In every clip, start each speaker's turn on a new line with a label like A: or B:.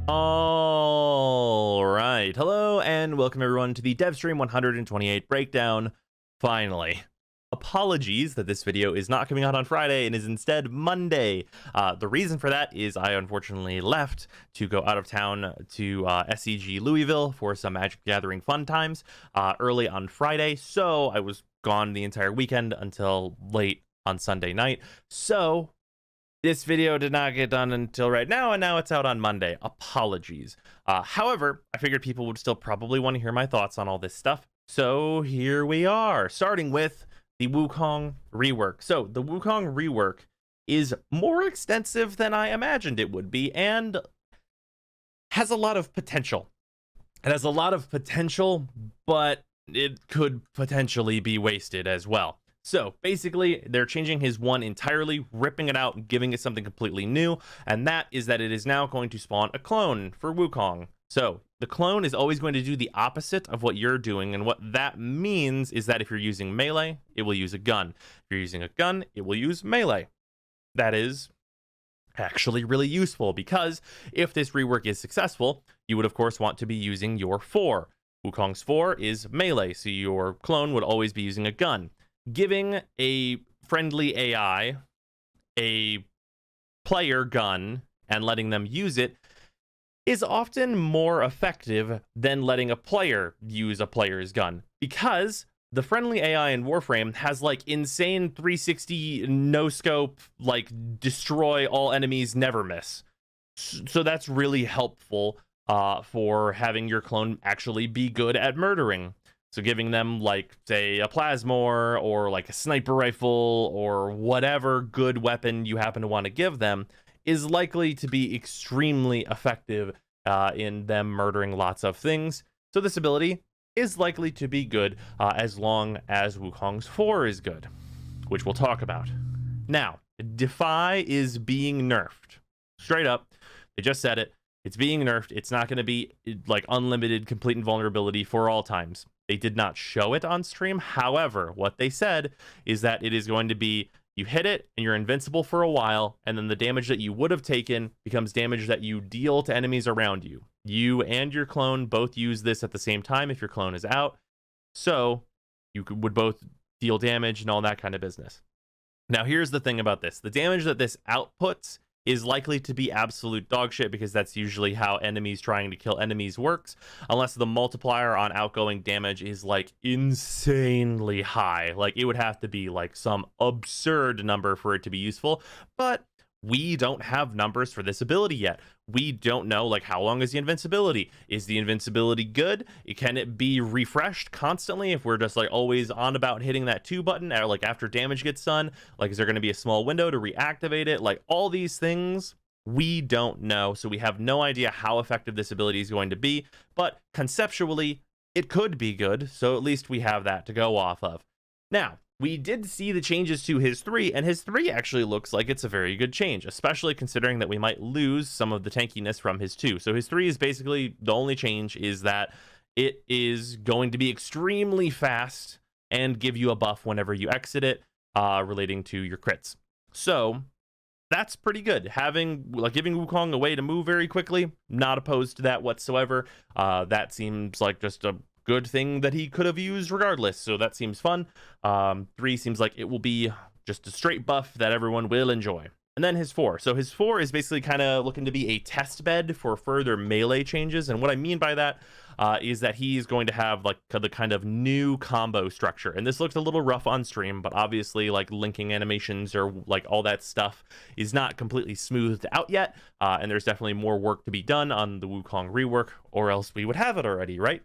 A: All right. Hello and welcome everyone to the Devstream 128 breakdown. Finally. Apologies that this video is not coming out on Friday and is instead Monday. The reason for that is I unfortunately left to go out of town to SCG Louisville for some Magic Gathering fun times early on Friday. So I was gone the entire weekend until late on Sunday night. So this video did not get done until right now, and now it's out on Monday. Apologies. However, I figured people would still probably want to hear my thoughts on all this stuff. So here we are, starting with the Wukong rework. So the Wukong rework is more extensive than I imagined it would be, and has a lot of potential. It has a lot of potential, but it could potentially be wasted as well. So basically, they're changing his one entirely, ripping it out and giving it something completely new, and that is that it is now going to spawn a clone for Wukong. So the clone is always going to do the opposite of what you're doing, and what that means is that if you're using melee, it will use a gun. If you're using a gun, it will use melee. That is actually really useful, because if this rework is successful, you would of course want to be using your 4. Wukong's 4 is melee, so your clone would always be using a gun. Giving a friendly AI a player gun and letting them use it is often more effective than letting a player use a player's gun, because the friendly AI in Warframe has like insane 360 no scope, like destroy all enemies, never miss. So that's really helpful for having your clone actually be good at murdering. So giving them, like, say, a plasmor or like a sniper rifle or whatever good weapon you happen to want to give them is likely to be extremely effective in them murdering lots of things. So this ability is likely to be good as long as Wukong's 4 is good, which we'll talk about. Now, Defy is being nerfed. Straight up, they just said it. It's being nerfed. It's not going to be like unlimited complete invulnerability for all times. They did not show it on stream. However, what they said is that it is going to be, you hit it and you're invincible for a while, and then the damage that you would have taken becomes damage that you deal to enemies around you. You and your clone both use this at the same time if your clone is out. So you would both deal damage and all that kind of business. Now, here's the thing about this. The damage that this outputs is likely to be absolute dog shit, because that's usually how enemies trying to kill enemies works, unless the multiplier on outgoing damage is like insanely high. Like it would have to be like some absurd number for it to be useful, but we don't have numbers for this ability yet. We don't know, like, how long is the invincibility? Is the invincibility good? Can it be refreshed constantly if we're just like always on about hitting that 2 button, or like after damage gets done? Like, is there going to be a small window to reactivate it? Like, all these things we don't know, so we have no idea how effective this ability is going to be, but conceptually it could be good, so at least we have that to go off of. Now, we did see the changes to his 3, and his 3 actually looks like it's a very good change, especially considering that we might lose some of the tankiness from his 2. So his 3 is basically, the only change is that it is going to be extremely fast and give you a buff whenever you exit it, relating to your crits. So that's pretty good. Giving Wukong a way to move very quickly, not opposed to that whatsoever. That seems like just a good thing that he could have used regardless, so that seems fun. 3 seems like it will be just a straight buff that everyone will enjoy. And then his 4. So his 4 is basically kind of looking to be a test bed for further melee changes, and what I mean by that is that he's going to have like the kind of new combo structure. And this looked a little rough on stream, but obviously like linking animations or like all that stuff is not completely smoothed out yet, and there's definitely more work to be done on the Wukong rework, or else we would have it already, right?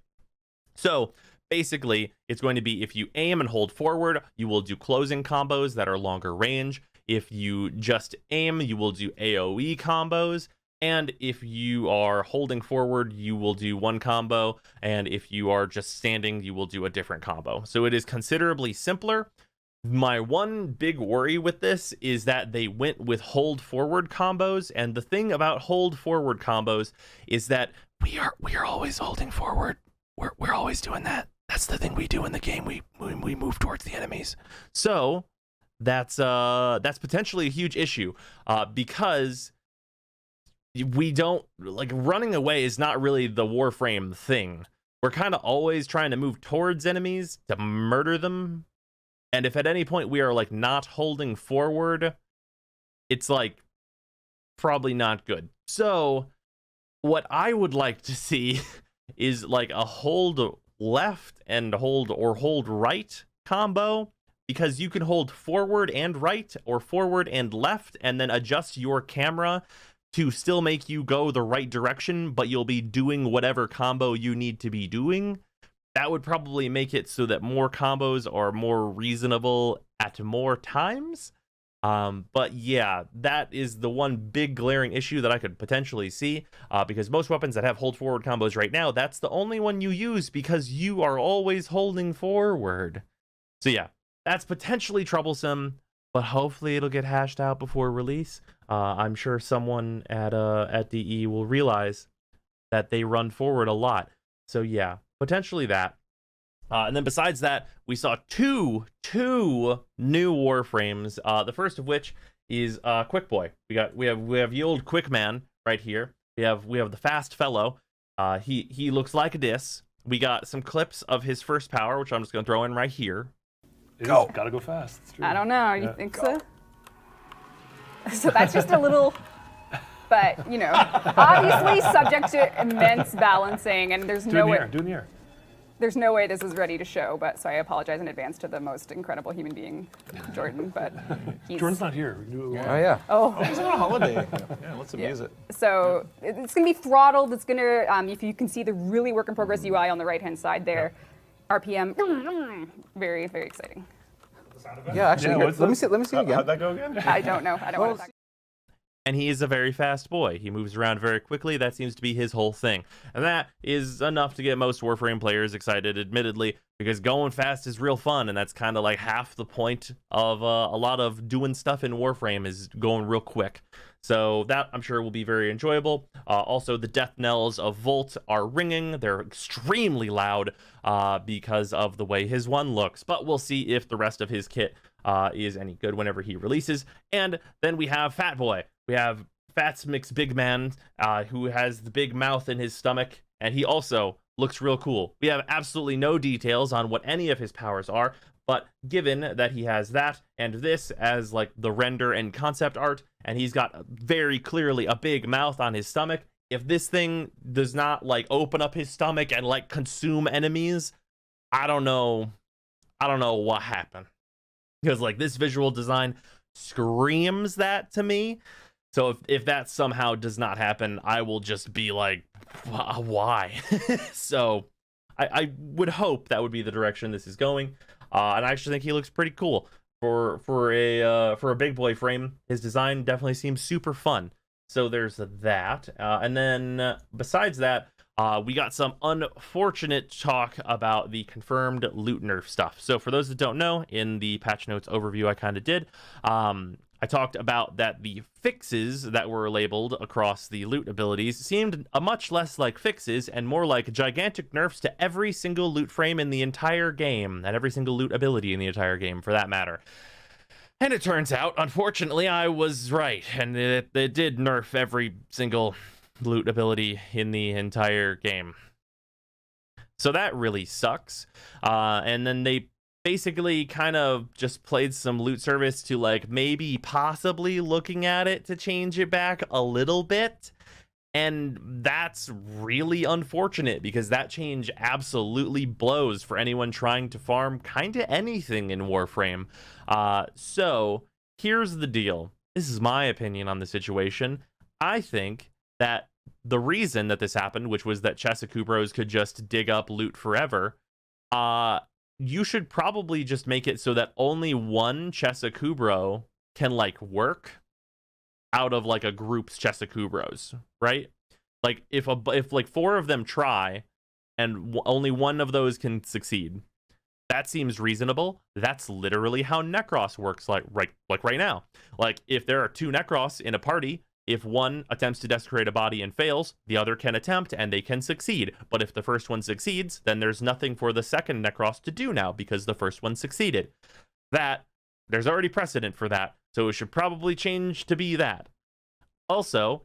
A: So basically, it's going to be, if you aim and hold forward, you will do closing combos that are longer range. If you just aim, you will do AoE combos. And if you are holding forward, you will do one combo. And if you are just standing, you will do a different combo. So it is considerably simpler. My one big worry with this is that they went with hold forward combos. And the thing about hold forward combos is that we are always holding forward. We're always doing that. That's the thing we do in the game. We move towards the enemies. So that's potentially a huge issue, because we don't, like, running away is not really the Warframe thing. We're kind of always trying to move towards enemies to murder them. And if at any point we are, like, not holding forward, it's, like, probably not good. So what I would like to see is, like, a hold left and hold or hold right combo, because you can hold forward and right or forward and left and then adjust your camera to still make you go the right direction, but you'll be doing whatever combo you need to be doing. That would probably make it so that more combos are more reasonable at more times. But yeah, that is the one big glaring issue that I could potentially see, because most weapons that have hold forward combos right now, that's the only one you use because you are always holding forward. So yeah, that's potentially troublesome, but hopefully it'll get hashed out before release. I'm sure someone at DE will realize that they run forward a lot. So yeah, potentially that. And then besides that, we saw two new Warframes. The first of which is Quick Boy. We have the old Quick Man right here. We have the Fast Fellow. He looks like a diss. We got some clips of his first power, which I'm just gonna throw in right here.
B: Go. Gotta go fast. It's true.
C: I don't know. You think so? So that's just a little, but you know, obviously subject to immense balancing, and there's no way.
B: Do it in the air.
C: There's no way this was ready to show, but so I apologize in advance to the most incredible human being, Jordan. But he's,
B: Jordan's not here. We can do it
D: Oh yeah.
C: Oh,
D: He's on a holiday. Yeah, let's abuse it.
C: so it's gonna be throttled. It's gonna, if you can see the really work in progress UI on the right hand side there, RPM, very very exciting.
D: Yeah, actually,
B: Yeah,
D: here,
B: what's
D: let me
B: this?
D: see. Let me see again.
B: How'd that go again?
C: I don't know. I don't want to talk.
A: And he is a very fast boy. He moves around very quickly. That seems to be his whole thing. And that is enough to get most Warframe players excited, admittedly, because going fast is real fun, and that's kind of like half the point of a lot of doing stuff in Warframe is going real quick. So that, I'm sure, will be very enjoyable. Also, the death knells of Volt are ringing. They're extremely loud because of the way his one looks. But we'll see if the rest of his kit is any good whenever he releases. And then we have Fat Boy. We have Fats Mix Big Man, who has the big mouth in his stomach, and he also looks real cool. We have absolutely no details on what any of his powers are, but given that he has that and this as like the render and concept art, and he's got very clearly a big mouth on his stomach, if this thing does not like open up his stomach and like consume enemies, I don't know what happened. Because like this visual design screams that to me. So if that somehow does not happen, I will just be like, why? So I would hope that would be the direction this is going. And I actually think he looks pretty cool for a big boy frame. His design definitely seems super fun. So there's that. And then besides that, we got some unfortunate talk about the confirmed loot nerf stuff. So for those that don't know, in the patch notes overview I kind of did, I talked about that the fixes that were labeled across the loot abilities seemed much less like fixes and more like gigantic nerfs to every single loot frame in the entire game, and every single loot ability in the entire game for that matter. And it turns out, unfortunately, I was right, and it did nerf every single loot ability in the entire game. So that really sucks. And then they basically kind of just played some loot service to like maybe possibly looking at it to change it back a little bit. And that's really unfortunate because that change absolutely blows for anyone trying to farm kind of anything in Warframe. So here's the deal. This is my opinion on the situation. I think that the reason that this happened, which was that Chesaku Bros could just dig up loot forever, you should probably just make it so that only one Chesaku Bro can like work out of like a group's Chesaku Bros, right? Like if like 4 of them try and only one of those can succeed, that seems reasonable. That's literally how Necros works like right now. Like if there are 2 Necros in a party, if one attempts to desecrate a body and fails, the other can attempt and they can succeed. But if the first one succeeds, then there's nothing for the second Necros to do now because the first one succeeded. There's already precedent for that, so it should probably change to be that. Also,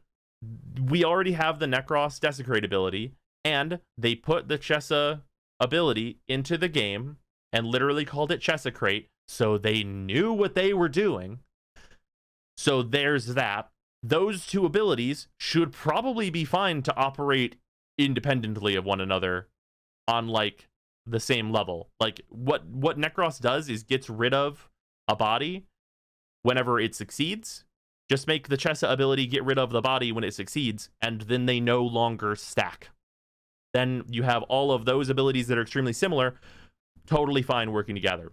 A: we already have the Necros Desecrate ability, and they put the Chessa ability into the game and literally called it Chessacrate, so they knew what they were doing. So there's that. Those two abilities should probably be fine to operate independently of one another on like the same level. Like what Necros does is gets rid of a body whenever it succeeds. Just make the Chessa ability get rid of the body when it succeeds, and then they no longer stack. Then you have all of those abilities that are extremely similar, totally fine working together.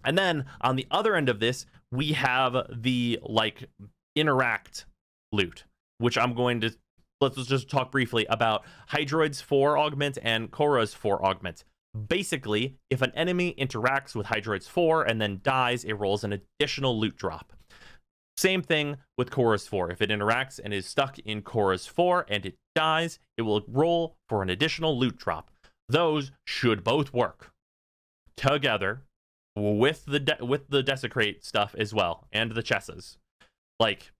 A: And then on the other end of this, we have the like interact loot, which I'm going to let's just talk briefly about Hydroid's 4 augment and Korra's 4 augment. Basically, if an enemy interacts with Hydroid's 4 and then dies, it rolls an additional loot drop. Same thing with Korra's 4. If it interacts and is stuck in Korra's 4 and it dies, it will roll for an additional loot drop. Those should both work together with the Desecrate stuff as well, and the Chessas. Like,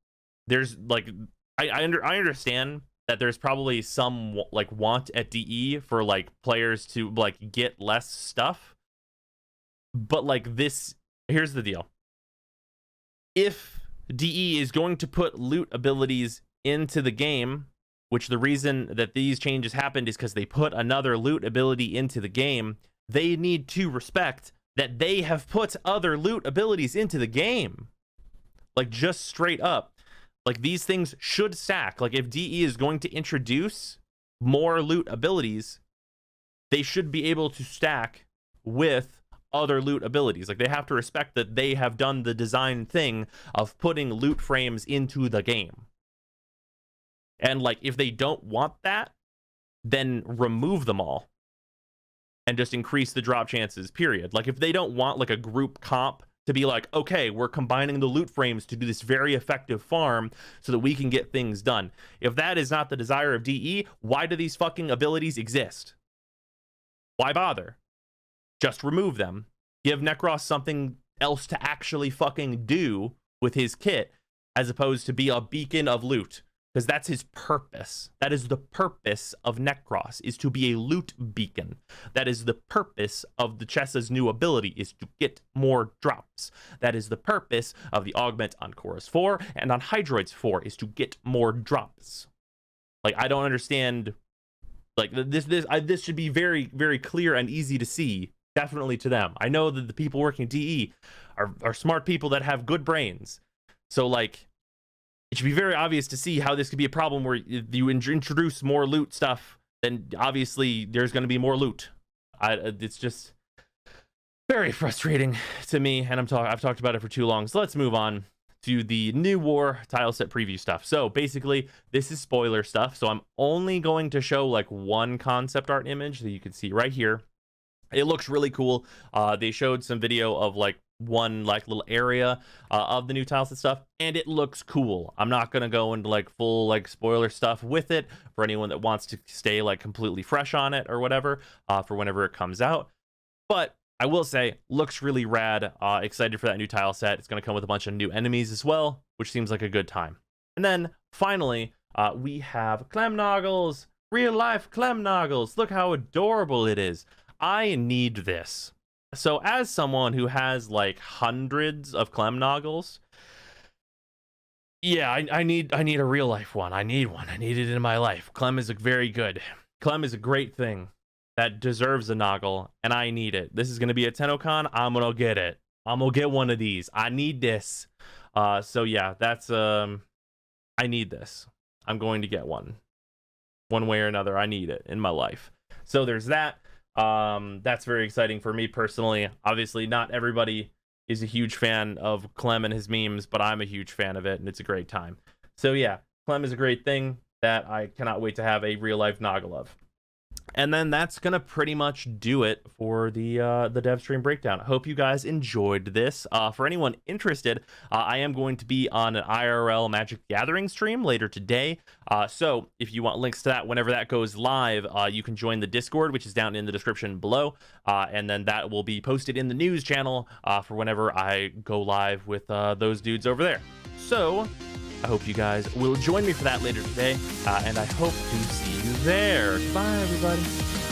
A: there's like I understand that there's probably some like want at DE for like players to like get less stuff, but like this, here's the deal. If DE is going to put loot abilities into the game, which the reason that these changes happened is because they put another loot ability into the game, they need to respect that they have put other loot abilities into the game. Like, just straight up. Like, these things should stack. Like, if DE is going to introduce more loot abilities, they should be able to stack with other loot abilities. Like, they have to respect that they have done the design thing of putting loot frames into the game. And, like, if they don't want that, then remove them all and just increase the drop chances, period. Like, if they don't want, like, a group comp to be like, okay, we're combining the loot frames to do this very effective farm so that we can get things done. If that is not the desire of DE, why do these fucking abilities exist? Why bother? Just remove them. Give Necros something else to actually fucking do with his kit, as opposed to be a beacon of loot. Because that's his purpose. That is the purpose of Necros, is to be a loot beacon. That is the purpose of the Chessa's new ability, is to get more drops. That is the purpose of the augment on Korra's 4 and on Hydroid's 4, is to get more drops. Like, I don't understand. Like, this should be very, very clear and easy to see, definitely to them. I know that the people working DE are smart people that have good brains. So, like, it should be very obvious to see how this could be a problem where you introduce more loot stuff, then obviously there's going to be more loot. It's just very frustrating to me, and I've talked about it for too long. So let's move on to the new war tile set preview stuff. So basically, this is spoiler stuff. So I'm only going to show like one concept art image that you can see right here. It looks really cool. They showed some video of like one like little area of the new tile set stuff, and it looks cool. I'm not gonna go into like full like spoiler stuff with it for anyone that wants to stay like completely fresh on it or whatever for whenever it comes out, but I will say looks really rad. Excited for that new tile set. It's gonna come with a bunch of new enemies as well, which seems like a good time. And then finally we have Clemnoggles, real life Clemnoggles. Look how adorable it is. I need this. So as someone who has like hundreds of Clemnoggles, yeah, I need a real life one. I need one. I need it in my life. Clem is very good. Clem is a great thing that deserves a Noggle, and I need it. This is gonna be a TennoCon. I'm gonna get it. I'm gonna get one of these. I need this. So yeah, that's I need this. I'm going to get one way or another. I need it in my life. So there's that. That's very exciting for me personally. Obviously not everybody is a huge fan of Clem and his memes, but I'm a huge fan of it, and it's a great time. So yeah, Clem is a great thing that I cannot wait to have a real life Noggle of. And then that's gonna pretty much do it for the Devstream breakdown. I hope you guys enjoyed this. For anyone interested, I am going to be on an IRL Magic Gathering stream later today. So if you want links to that whenever that goes live, you can join the Discord, which is down in the description below. And then that will be posted in the news channel for whenever I go live with those dudes over there. So I hope you guys will join me for that later today, and I hope to see you there. Goodbye, everybody.